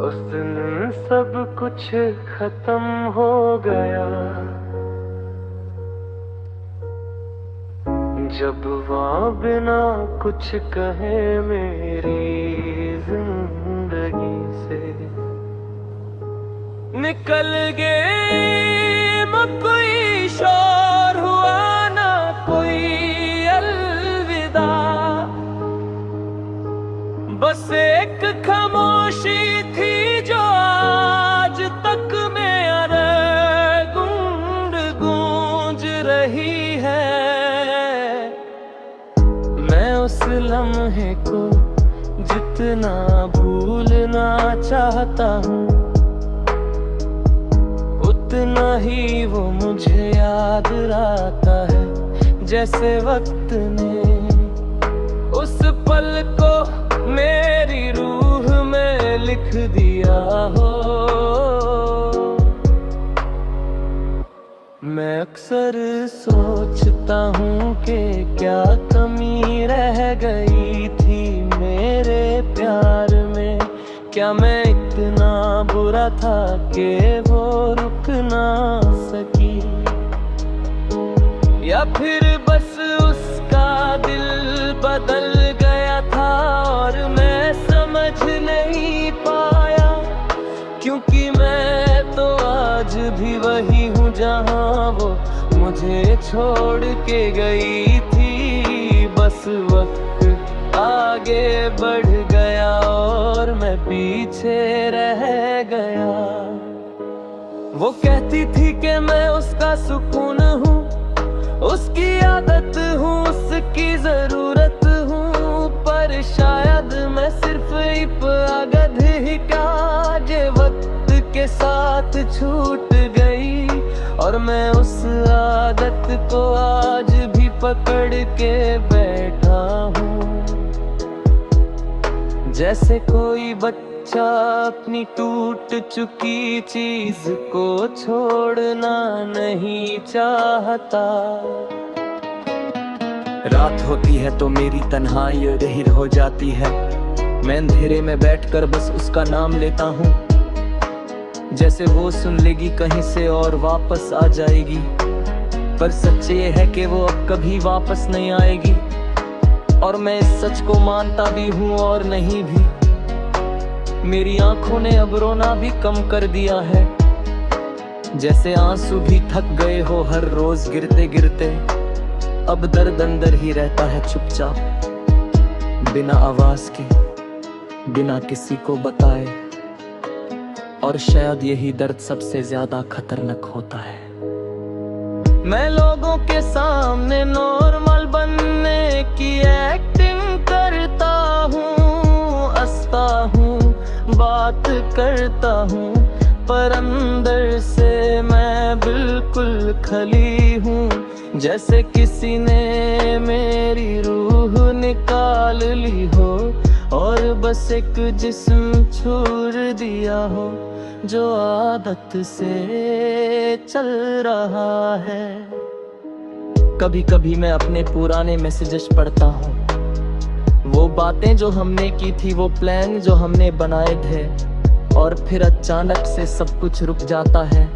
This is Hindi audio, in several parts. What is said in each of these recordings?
उस दिन सब कुछ खत्म हो गया, जब वहाँ बिना कुछ कहे मेरी जिंदगी से निकल गए। न कोई शोर हुआ, ना कोई अलविदा, बस एक खामोशी थी जो आज तक मेरे गूंज गूंज रही है। मैं उस लम्हे को जितना भूलना चाहता हूँ, उतना ही वो मुझे याद आता है। जैसे वक्त ने उस पल को मेरी रूह में लिख दिया हो। मैं अक्सर सोचता हूँ कि क्या कमी रह गई थी मेरे प्यार में। क्या मैं इतना बुरा था कि वो रुक ना सकी, या फिर बस उसका दिल बदल गया था और मैं समझ नहीं पाया। क्योंकि मैं तो आज भी वही हूँ जहाँ वो मुझे छोड़ के गई थी। बस वक्त आगे बढ़ गया और मैं पीछे रह गया। वो कहती थी कि मैं उसका सुकून हूँ, उसकी आदत हूँ, उसकी जरूरत हूँ। पर शायद मैं सिर्फ एक आगध ही का जे वक्त के साथ छूट गई। और मैं उस आदत को आज भी पकड़ के बैठा हूँ। जैसे कोई बच्चा अपनी टूट चुकी चीज को छोड़ना नहीं चाहता। रात होती है तो मेरी तन्हाई रहर हो जाती है। मैं अंधेरे में बैठकर बस उसका नाम लेता हूँ। जैसे वो सुन लेगी कहीं से और वापस आ जाएगी। पर सच ये है कि वो अब कभी वापस नहीं आएगी। और मैं इस सच को मानता भी हूँ और नहीं भी। मेरी आंखों ने अब रोना भी कम कर दिया है। जैसे आंसू भी थक गए हो हर रोज गिरते गिरते। अब दर्द अंदर ही रहता है चुपचाप, बिना आवाज के, बिना किसी को बताए। और शायद यही दर्द सबसे ज्यादा खतरनाक होता है। मैं लोगों के सामने नॉर्मल बनने की एक्टिंग करता हूँ, हंसता हूँ, बात करता हूँ। पर अंदर से मैं बिल्कुल खली हूँ। जैसे किसी ने मेरी रूह निकाल ली हो और बस एक जिस्म छोड़ दिया हो जो आदत से चल रहा है। कभी कभी मैं अपने पुराने मैसेजेस पढ़ता हूँ। वो बातें जो हमने की थी, वो प्लान जो हमने बनाए थे। और फिर अचानक से सब कुछ रुक जाता है।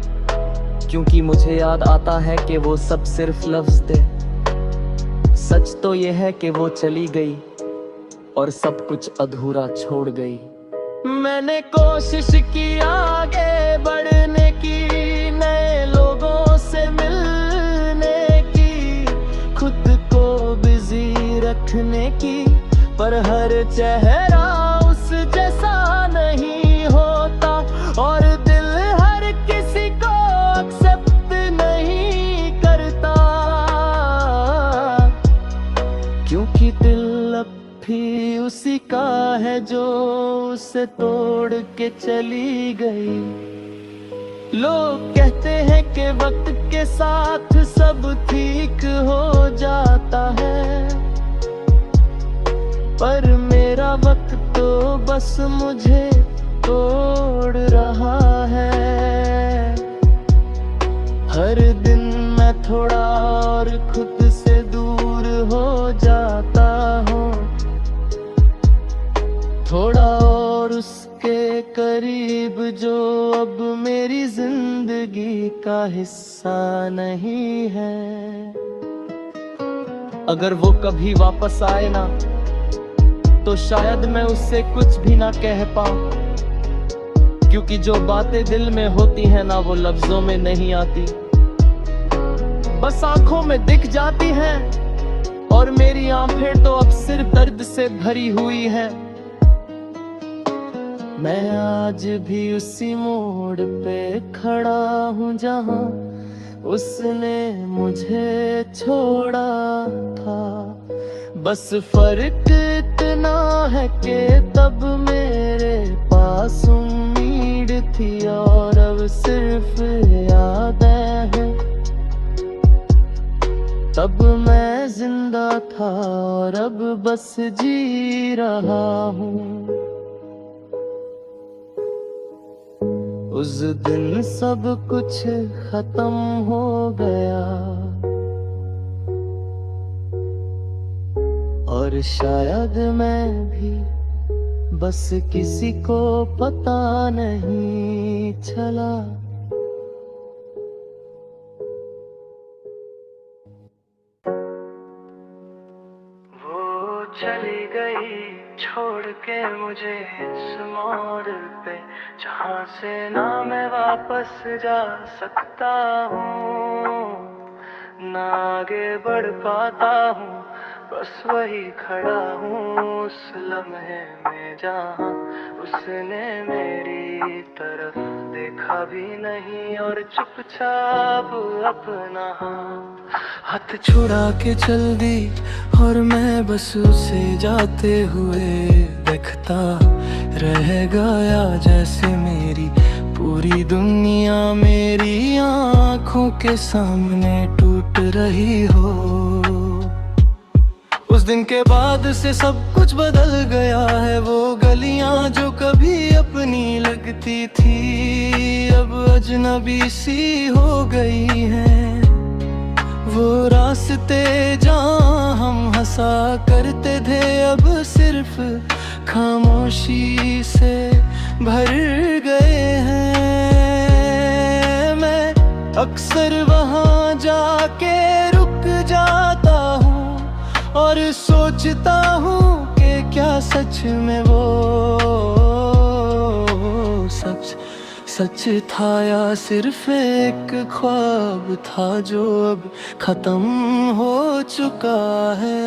क्योंकि मुझे याद आता है कि वो सब सिर्फ लफ्ज थे। सच तो ये है कि वो चली गई और सब कुछ अधूरा छोड़ गई। मैंने कोशिश की आगे बढ़ने की, नए लोगों से मिलने की, खुद को बिजी रखने की। पर हर चेहरा उस जैसा नहीं होता और दिल हर किसी को एक्सेप्ट नहीं करता। क्योंकि दिल अब भी उसी का है जो उसे तोड़ के चली गई। लोग कहते हैं कि वक्त के साथ सब ठीक हो जाता है। पर मेरा वक्त तो बस मुझे तोड़ रहा है। हर दिन मैं थोड़ा और खुद से दूर हो जाता हूँ, थोड़ा और उसके करीब जो अब मेरी जिंदगी का हिस्सा नहीं है। अगर वो कभी वापस आए ना तो शायद मैं उससे कुछ भी ना कह पाऊं, क्योंकि जो बातें दिल में होती है ना वो लफ्जों में नहीं आती, बस आंखों में दिख जाती हैं। और मेरी आंखें तो अब सिर्फ दर्द से भरी हुई हैं। मैं आज भी उसी मोड़ पे खड़ा हूँ जहाँ उसने मुझे छोड़ा था। बस फर्क इतना है कि तब मेरे पास उम्मीद थी और अब सिर्फ यादें हैं। तब मैं जिंदा था और अब बस जी रहा हूँ। उस दिन सब कुछ खत्म हो गया और शायद मैं भी बस किसी को पता नहीं चला। वो चली गई छोड़ के मुझे इस मोड़ पे, जहाँ से ना मैं वापस जा सकता हूँ, ना आगे बढ़ पाता हूँ, बस वही खड़ा हूँ उस लम्हे में जहाँ उसने मेरी तरफ देखा भी नहीं और चुपचाप अपना हाथ छुड़ा के चल दी और मैं बस उसे जाते हुए देखता रह गया, जैसे मेरी पूरी दुनिया मेरी आँखों के सामने टूट रही हो। उस दिन के बाद से सब कुछ बदल गया है। वो गलियां जो कभी अपनी लगती थी अब अजनबी सी हो गई हैं। वो रास्ते जहाँ हम हंसा करते थे अब सिर्फ खामोशी से भर गए हैं। मैं अक्सर वहाँ जाके रुक जाता हूँ और सोचता हूँ कि क्या सच में वो सच था या सिर्फ एक ख्वाब था जो अब खत्म हो चुका है।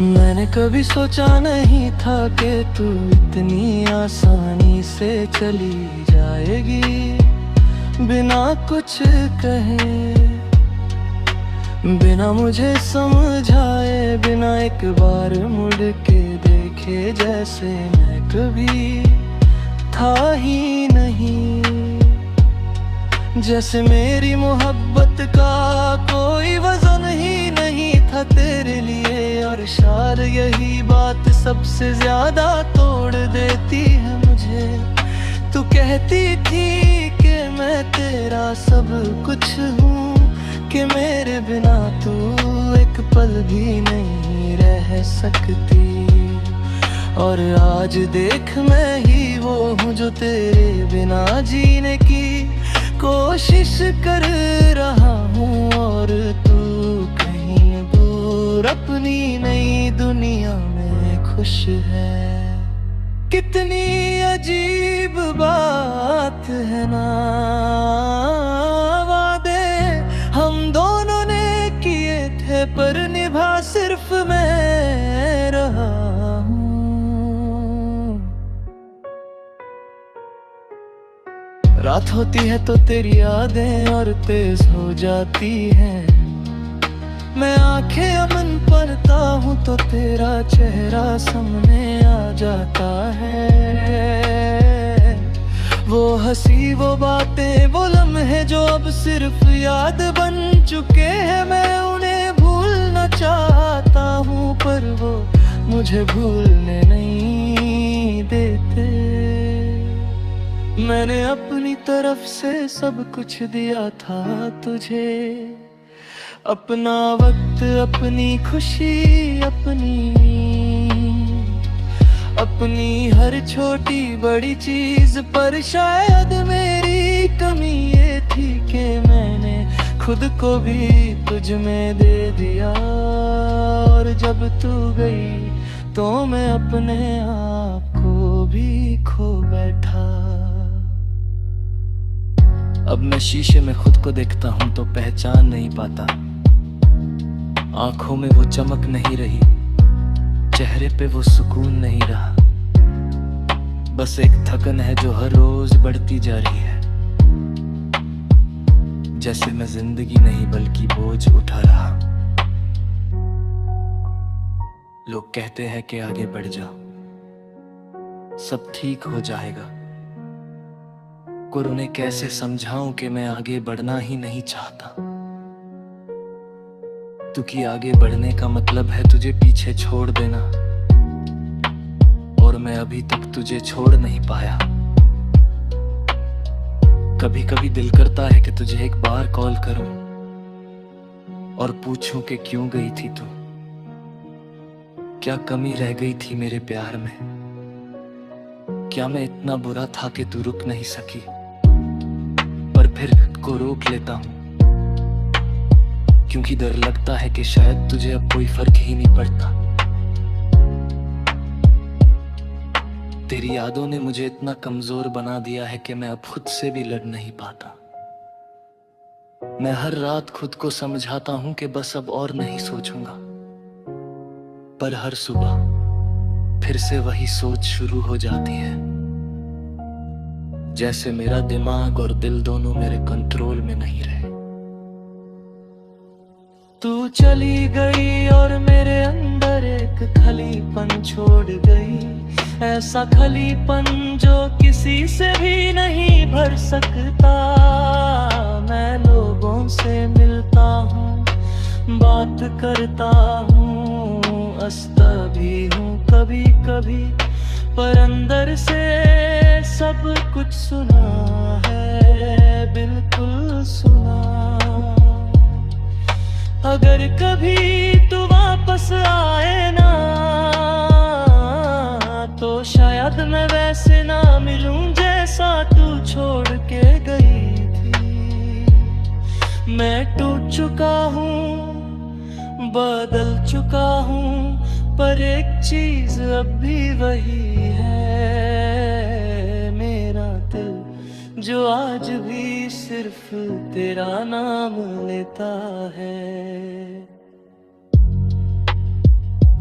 मैंने कभी सोचा नहीं था कि तू इतनी आसानी से चली जाएगी, बिना कुछ कहे, बिना मुझे समझाए, बिना एक बार मुड़ के देखे, जैसे मैं कभी था ही नहीं। जैसे मेरी मोहब्बत का कोई वजन ही नहीं था तेरे लिए, और शायद यही बात सबसे ज्यादा तोड़ देती है मुझे। तू कहती थी कि मैं तेरा सब कुछ हूँ, कि मेरे बिना तू एक पल भी नहीं रह सकती। और आज देख मैं ही वो हूँ जो तेरे बिना जीने की कोशिश कर रहा हूँ, और तू कहीं दूर अपनी नई दुनिया में खुश है। कितनी अजीब बात है ना, वादे हम दोनों ने किए थे पर निभा सिर्फ मैं रहा हूँ। रात होती है तो तेरी यादें और तेज हो जाती हैं। मैं आंखें अमन पढ़ता हूँ तो तेरा चेहरा सामने आ जाता है। वो हंसी, वो बातें, वो लम्हे जो अब सिर्फ याद बन चुके हैं। मैं उन्हें भूलना चाहता हूँ पर वो मुझे भूलने नहीं देते। मैंने अपनी तरफ से सब कुछ दिया था तुझे, अपना वक्त, अपनी खुशी, अपनी अपनी हर छोटी बड़ी चीज पर शायद मेरी कमी ये थी कि मैंने खुद को भी तुझ में दे दिया। और जब तू गई तो मैं अपने आप को भी खो बैठा। अब मैं शीशे में खुद को देखता हूं तो पहचान नहीं पाता। आंखों में वो चमक नहीं रही, चेहरे पे वो सुकून नहीं रहा। बस एक थकन है जो हर रोज बढ़ती जा रही है, जैसे मैं जिंदगी नहीं बल्कि बोझ उठा रहा। लोग कहते हैं कि आगे बढ़ जाओ, सब ठीक हो जाएगा। और उन्हें कैसे समझाऊं कि मैं आगे बढ़ना ही नहीं चाहता, क्योंकि आगे बढ़ने का मतलब है तुझे पीछे छोड़ देना, और मैं अभी तक तुझे छोड़ नहीं पाया। कभी कभी दिल करता है कि तुझे एक बार कॉल करूं और पूछूं कि क्यों गई थी तू, क्या कमी रह गई थी मेरे प्यार में, क्या मैं इतना बुरा था कि तू रुक नहीं सकी। पर फिर खुद को रोक लेता हूं, क्योंकि डर लगता है कि शायद तुझे अब कोई फर्क ही नहीं पड़ता। तेरी यादों ने मुझे इतना कमजोर बना दिया है कि मैं अब खुद से भी लड़ नहीं पाता। मैं हर रात खुद को समझाता हूं कि बस अब और नहीं सोचूंगा, पर हर सुबह फिर से वही सोच शुरू हो जाती है, जैसे मेरा दिमाग और दिल दोनों मेरे कंट्रोल में नहीं रहे। तू चली गई और मेरे अंदर एक खलीपन छोड़ गई, ऐसा खलीपन जो किसी से भी नहीं भर सकता। मैं लोगों से मिलता हूँ, बात करता हूँ, हंसता भी हूँ कभी कभी, पर अंदर से सब कुछ सुना है, बिल्कुल सुना। अगर कभी तू वापस आए ना, तो शायद मैं वैसे ना मिलूं जैसा तू छोड़ के गई थी। मैं टूट चुका हूँ, बदल चुका हूँ, पर एक चीज अब भी वही है, मेरा दिल जो आज भी सिर्फ तेरा नाम लेता है।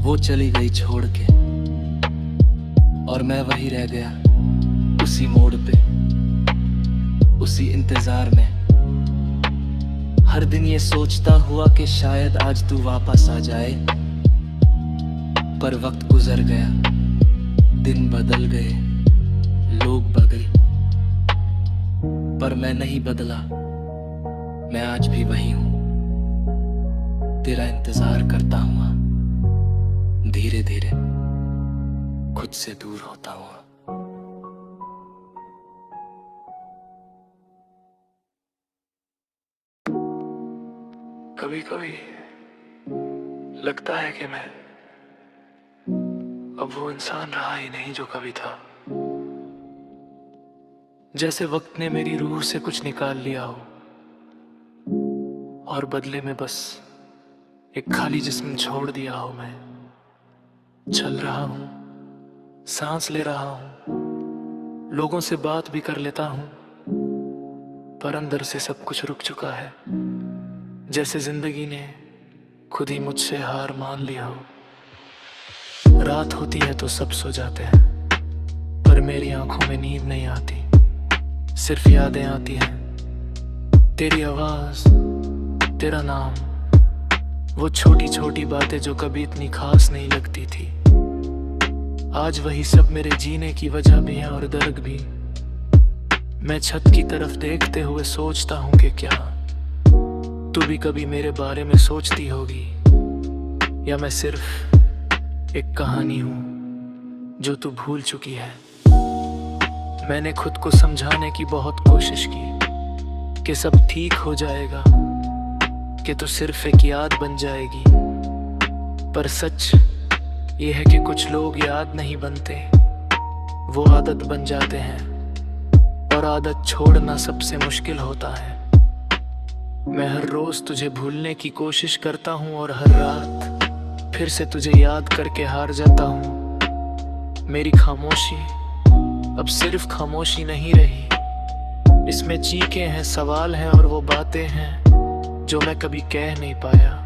वो चली गई छोड़ के और मैं वही रह गया, उसी मोड़ पे, उसी इंतजार में। हर दिन ये सोचता हुआ कि शायद आज तू वापस आ जाए, पर वक्त गुजर गया, दिन बदल गए, लोग बदले, पर मैं नहीं बदला। मैं आज भी वही हूं, तेरा इंतजार करता हुआ, धीरे धीरे खुद से दूर होता हुआ। कभी कभी लगता है कि मैं अब वो इंसान रहा ही नहीं जो कभी था, जैसे वक्त ने मेरी रूह से कुछ निकाल लिया हो और बदले में बस एक खाली जिस्म छोड़ दिया हो। मैं चल रहा हूं, सांस ले रहा हूं, लोगों से बात भी कर लेता हूं, पर अंदर से सब कुछ रुक चुका है, जैसे जिंदगी ने खुद ही मुझसे हार मान लिया हो। रात होती है तो सब सो जाते हैं, पर मेरी आंखों में नींद नहीं आती, सिर्फ यादें आती हैं। तेरी आवाज, तेरा नाम, वो छोटी छोटी बातें जो कभी इतनी खास नहीं लगती थी, आज वही सब मेरे जीने की वजह भी है और दर्द भी। मैं छत की तरफ देखते हुए सोचता हूँ कि क्या तू भी कभी मेरे बारे में सोचती होगी, या मैं सिर्फ एक कहानी हूँ जो तू भूल चुकी है। मैंने खुद को समझाने की बहुत कोशिश की कि सब ठीक हो जाएगा, कि तू सिर्फ एक याद बन जाएगी, पर सच ये है कि कुछ लोग याद नहीं बनते, वो आदत बन जाते हैं, और आदत छोड़ना सबसे मुश्किल होता है। मैं हर रोज तुझे भूलने की कोशिश करता हूँ और हर रात फिर से तुझे याद करके हार जाता हूँ। मेरी खामोशी अब सिर्फ खामोशी नहीं रही, इसमें चीखें हैं, सवाल हैं और वो बातें हैं जो मैं कभी कह नहीं पाया।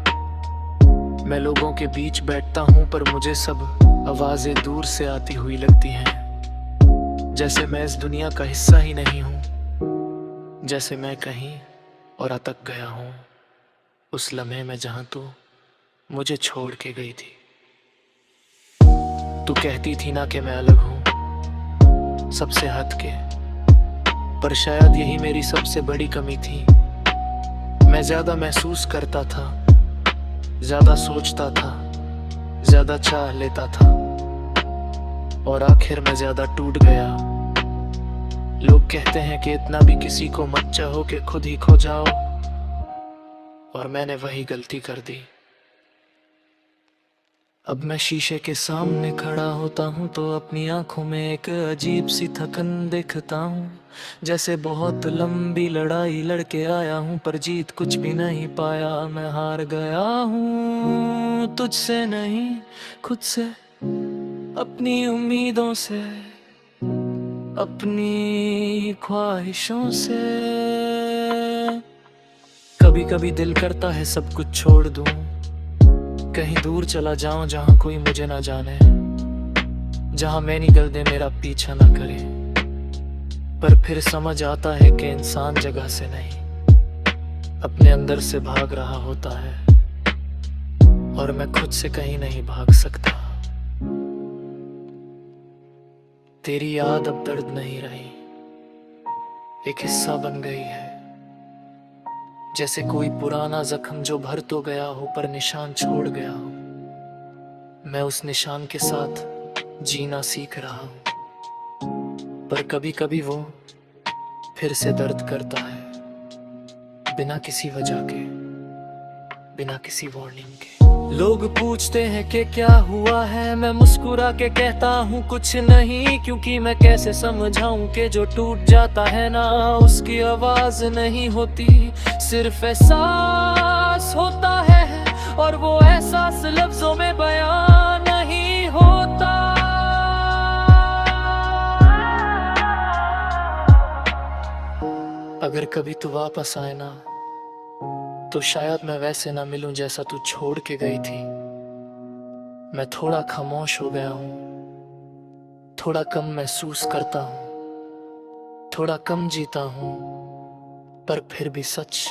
मैं लोगों के बीच बैठता हूँ पर मुझे सब आवाजें दूर से आती हुई लगती हैं, जैसे मैं इस दुनिया का हिस्सा ही नहीं हूँ, जैसे मैं कहीं और अटक गया हूँ उस लम्हे में जहाँ तू मुझे छोड़ के गई थी। तू कहती थी ना कि मैं अलग हूँ सबसे हट के, पर शायद यही मेरी सबसे बड़ी कमी थी। मैं ज्यादा महसूस करता था, ज्यादा सोचता था, ज्यादा चाह लेता था, और आखिर में ज्यादा टूट गया। लोग कहते हैं कि इतना भी किसी को मत चाहो कि खुद ही खो जाओ, और मैंने वही गलती कर दी। अब मैं शीशे के सामने खड़ा होता हूँ तो अपनी आंखों में एक अजीब सी थकन देखता हूँ, जैसे बहुत लंबी लड़ाई लड़के आया हूँ पर जीत कुछ भी नहीं पाया। मैं हार गया हूँ तुझसे नहीं, खुद से, अपनी उम्मीदों से, अपनी ख्वाहिशों से। कभी कभी दिल करता है सब कुछ छोड़ दूं, कहीं दूर चला जाऊं जहां कोई मुझे ना जाने, जहां मैं निकल दे मेरा पीछा ना करे। पर फिर समझ आता है कि इंसान जगह से नहीं अपने अंदर से भाग रहा होता है, और मैं खुद से कहीं नहीं भाग सकता। तेरी याद अब दर्द नहीं रही, एक हिस्सा बन गई है, जैसे कोई पुराना जख्म जो भर तो गया हो पर निशान छोड़ गया हो। मैं उस निशान के साथ जीना सीख रहा हूं, पर कभी कभी वो फिर से दर्द करता है, बिना किसी वजह के, बिना किसी वार्निंग के। लोग पूछते हैं कि क्या हुआ है, मैं मुस्कुरा के कहता हूँ कुछ नहीं, क्योंकि मैं कैसे समझाऊं कि जो टूट जाता है ना उसकी आवाज नहीं होती, सिर्फ एहसास होता है, और वो एहसास लफ्जों में बयां नहीं होता। अगर कभी तू वापस आए ना तो शायद मैं वैसे ना मिलूं जैसा तू छोड़ के गई थी। मैं थोड़ा खामोश हो गया हूं, थोड़ा कम महसूस करता हूं, थोड़ा कम जीता हूं, पर फिर भी सच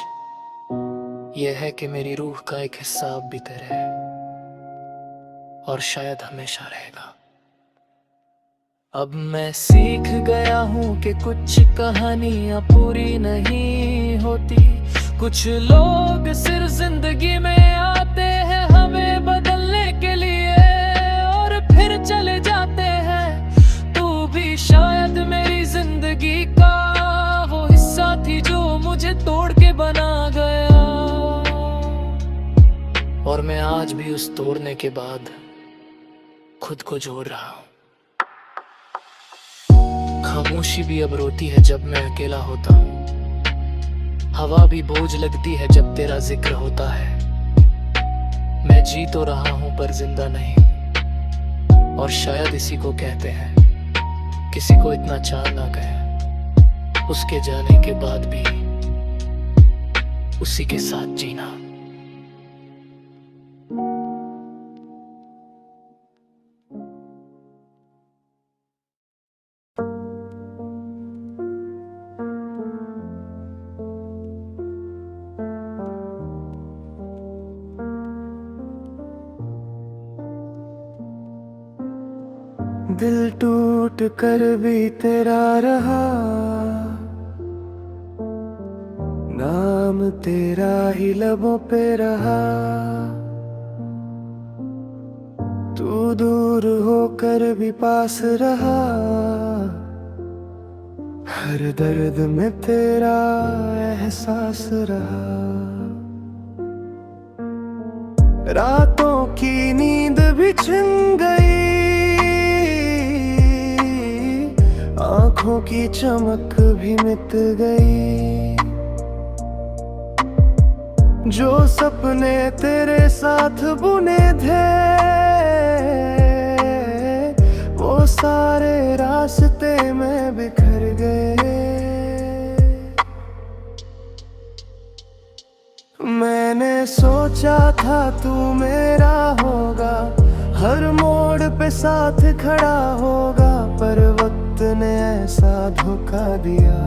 यह है कि मेरी रूह का एक हिस्सा अब भी तेरे है, और शायद हमेशा रहेगा। अब मैं सीख गया हूँ कि कुछ कहानियां पूरी नहीं होती, कुछ लोग सिर्फ जिंदगी में आते हैं हमें बदलने के लिए और फिर चले जाते हैं। तू भी शायद मेरी जिंदगी का वो हिस्सा थी जो मुझे तोड़ के बना गया, और मैं आज भी उस तोड़ने के बाद खुद को जोड़ रहा हूँ। खामोशी भी अब रोती है जब मैं अकेला होता हूँ, हवा भी बोझ लगती है जब तेरा जिक्र होता है। मैं जी तो रहा हूं पर जिंदा नहीं, और शायद इसी को कहते हैं किसी को इतना चाह ना गए, उसके जाने के बाद भी उसी के साथ जीना। दिल टूट कर भी तेरा रहा, नाम तेरा ही लबों पे रहा। तू दूर होकर भी पास रहा, हर दर्द में तेरा एहसास रहा। रातों की नींद भी छिन गई, आंखों की चमक भी मिट गई। जो सपने तेरे साथ बुने थे, वो सारे रास्ते में बिखर गए। मैंने सोचा था तू मेरा होगा, हर मोड़ पे साथ खड़ा होगा, पर वक्त ने ऐसा धोखा दिया।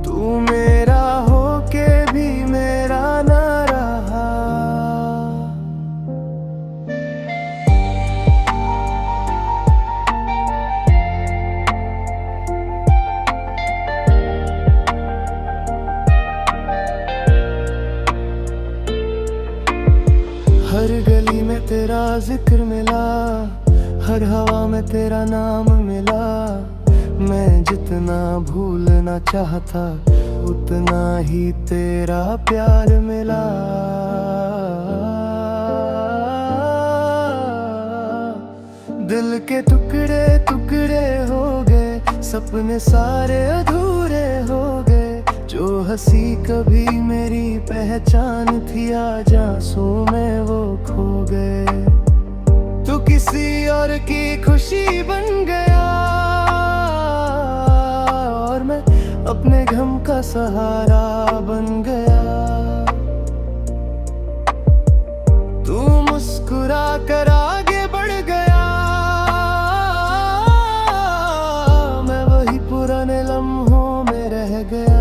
तू मेरा होके भी मेरा ना रहा। हर गली में तेरा जिक्र मिला, हर हवा में तेरा नाम मिला। मैं जितना भूलना चाहता, उतना ही तेरा प्यार मिला। दिल के टुकड़े टुकड़े हो गए, सपने सारे अधूरे हो गए। जो हंसी कभी मेरी पहचान थी, आज आंसू में वो खो गए। तू किसी और की खुशी बन गया, और मैं अपने गम का सहारा बन गया। तू मुस्कुरा कर आगे बढ़ गया, मैं वही पुराने लम्हों में रह गया।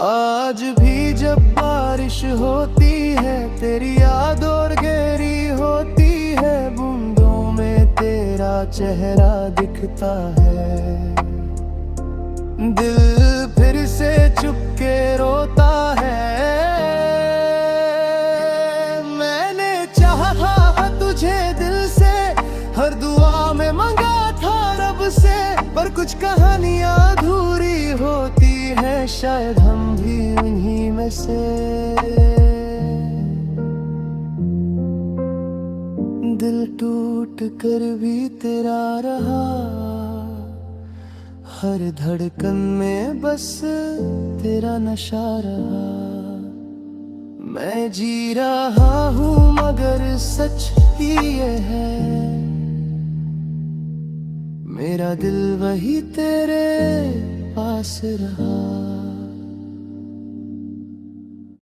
आज भी जब बारिश होती है, तेरी याद और गहरी होती है। बूंदों में तेरा चेहरा दिखता है, दिल फिर से चुपके रोता है। मैंने चाहा तुझे दिल से, हर दुआ में मांगा था रब से, पर कुछ कहानियां अधूरी होती है, शायद हम भी उन्हीं में से। दिल टूट कर भी तेरा रहा, हर धड़कन में बस तेरा नशा रहा। मैं जी रहा हूँ मगर सच ही ये है, मेरा दिल वही तेरे पास रहा।